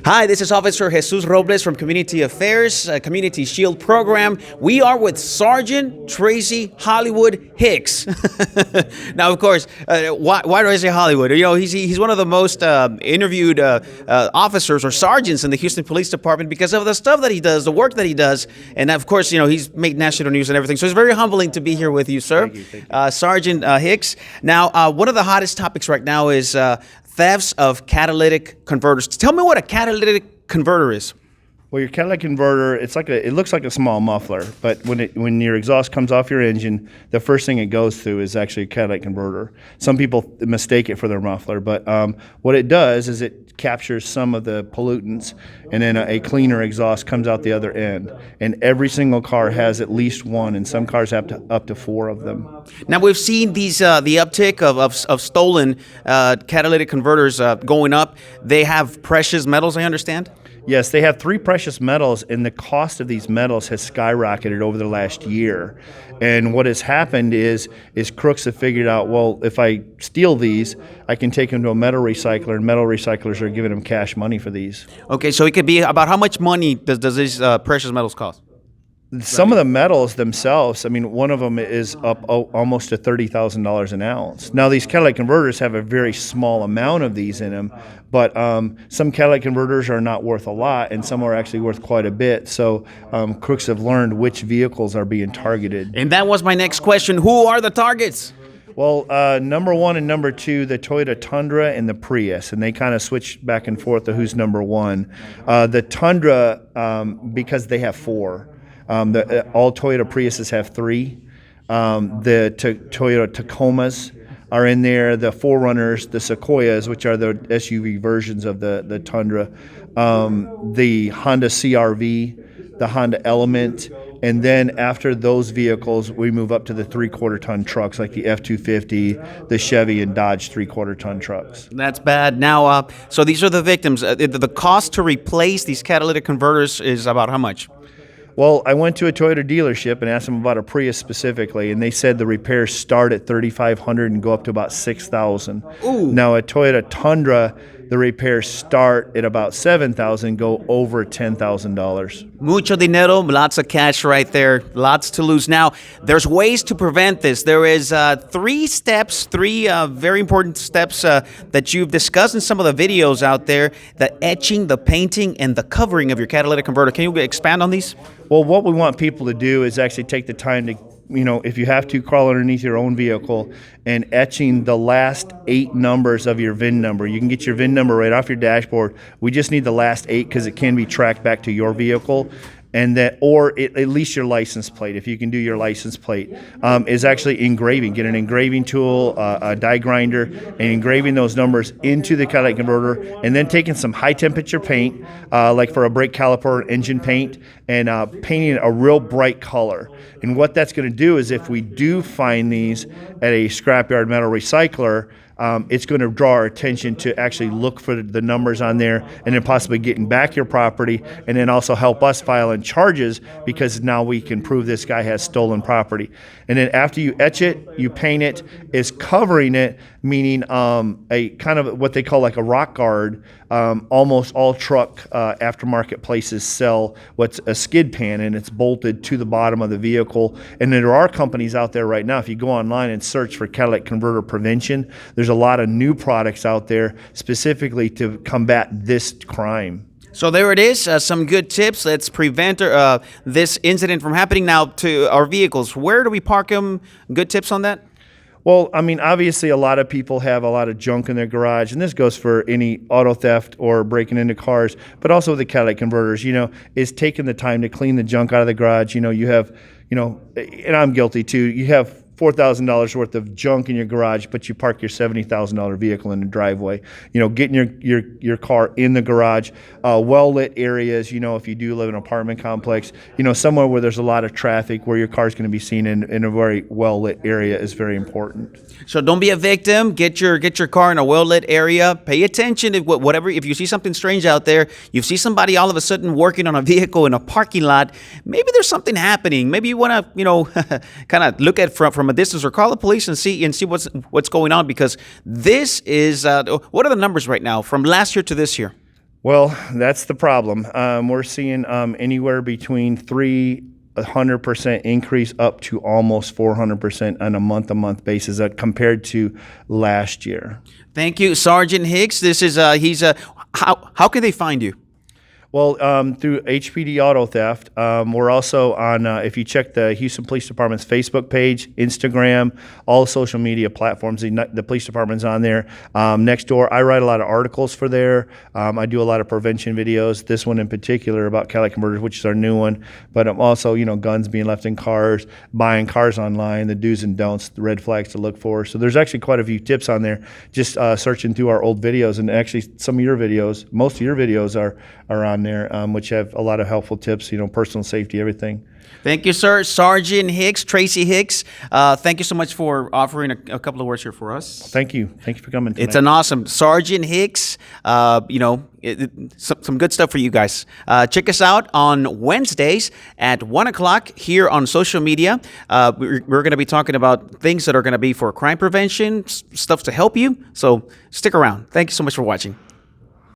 Hi, this is Officer Jesus Robles from Community Affairs, Community Shield Program. We are with Sergeant Tracy Hollywood Hicks. Now, of course, why do I say Hollywood? You know, he's one of the most interviewed officers or sergeants in the Houston Police Department because of the stuff that he does, the work that he does, and of course, you know, he's made national news and everything. So it's very humbling to be here with you, sir. Thank you. Sergeant Hicks. Now, one of the hottest topics right now is thefts of catalytic converters. Tell me what a catalytic converter is. Well, your catalytic converter, it looks like a small muffler, but when your exhaust comes off your engine, the first thing it goes through is actually a catalytic converter. Some people mistake it for their muffler, but what it does is it captures some of the pollutants, and then a cleaner exhaust comes out the other end. And every single car has at least one, and some cars have up to four of them. Now we've seen these the uptick of stolen catalytic converters going up. They have precious metals, I understand. Yes, they have three precious metals, and the cost of these metals has skyrocketed over the last year. And what has happened is crooks have figured out, well, if I steal these, I can take them to a metal recycler, and metal recyclers are giving them cash money for these. Okay, so it could be about how much money does these precious metals cost? Some of the metals themselves, I mean, one of them is up almost to $30,000 an ounce. Now, these catalytic converters have a very small amount of these in them, but some catalytic converters are not worth a lot, and some are actually worth quite a bit. So crooks have learned which vehicles are being targeted. And that was my next question. Who are the targets? Well, number one and number two, the Toyota Tundra and the Prius, and they kind of switch back and forth to who's number one. The Tundra, because they have four. All Toyota Priuses have three. The Toyota Tacomas are in there. The 4Runners, the Sequoias, which are the SUV versions of the Tundra. The Honda CR-V, the Honda Element. And then after those vehicles, we move up to the 3/4-ton trucks like the F-250, the Chevy and Dodge 3/4-ton trucks. That's bad. Now, so these are the victims. The cost to replace these catalytic converters is about how much? Well, I went to a Toyota dealership and asked them about a Prius specifically, and they said the repairs start at $3,500 and go up to about $6,000. Now, a Toyota Tundra, the repairs start at about $7,000 and go over $10,000. Mucho dinero, lots of cash right there, lots to lose. Now, there's ways to prevent this. There is three very important steps that you've discussed in some of the videos out there: the etching, the painting, and the covering of your catalytic converter. Can you expand on these? Well, what we want people to do is actually take the time to, if you have to, crawl underneath your own vehicle and etching the last 8 numbers of your VIN number. You can get your VIN number right off your dashboard. We just need the last 8 because it can be tracked back to your vehicle. And or at least your license plate, if you can do your license plate, is actually engraving. Get an engraving tool, a die grinder, and engraving those numbers into the catalytic converter, and then taking some high temperature paint, like for a brake caliper engine paint, and painting a real bright color. And what that's going to do is if we do find these at a scrapyard metal recycler, it's going to draw our attention to actually look for the numbers on there, and then possibly getting back your property, and then also help us file in charges because now we can prove this guy has stolen property. And then after you etch it, you paint it, is covering it, meaning a kind of what they call like a rock guard. Almost all truck aftermarket places sell what's a skid pan, and it's bolted to the bottom of the vehicle. And there are companies out there right now, if you go online and search for catalytic converter prevention, there's a lot of new products out there specifically to combat this crime. So there it is, some good tips. Let's prevent this incident from happening. Now to our vehicles. Where do we park them? Good tips on that? Well, I mean, obviously a lot of people have a lot of junk in their garage, and this goes for any auto theft or breaking into cars, but also the catalytic converters, is taking the time to clean the junk out of the garage. You have, and I'm guilty too, you have $4,000 worth of junk in your garage, but you park your $70,000 vehicle in the driveway. Getting your car in the garage, well-lit areas, if you do live in an apartment complex, somewhere where there's a lot of traffic, where your car's going to be seen in a very well-lit area is very important. So don't be a victim. Get your car in a well-lit area. Pay attention to whatever. If you see something strange out there, you see somebody all of a sudden working on a vehicle in a parking lot, maybe there's something happening. Maybe you want to, kind of look at from a distance or call the police and see what's going on, because this is what are the numbers right now from last year to this year? Well, that's the problem. We're seeing anywhere between 300% increase up to almost 400% on a month-to-month basis compared to last year. Thank you, Sergeant Hicks. This is how can they find you? Well, through HPD Auto Theft, we're also on, if you check the Houston Police Department's Facebook page, Instagram, all social media platforms, the police department's on there. Next door, I write a lot of articles for there. I do a lot of prevention videos, this one in particular about Catalytic converters, which is our new one. But I'm also, guns being left in cars, buying cars online, the do's and don'ts, the red flags to look for. So there's actually quite a few tips on there, just searching through our old videos. And actually some of your videos, most of your videos are on there, which have a lot of helpful tips, personal safety, everything. Thank you, sir. Sergeant Hicks, Tracy Hicks, thank you so much for offering a couple of words here for us. Thank you. Thank you for coming tonight. It's an awesome Sergeant Hicks. Some good stuff for you guys. Check us out on Wednesdays at 1 o'clock here on social media. We're going to be talking about things that are going to be for crime prevention, stuff to help you. So stick around. Thank you so much for watching.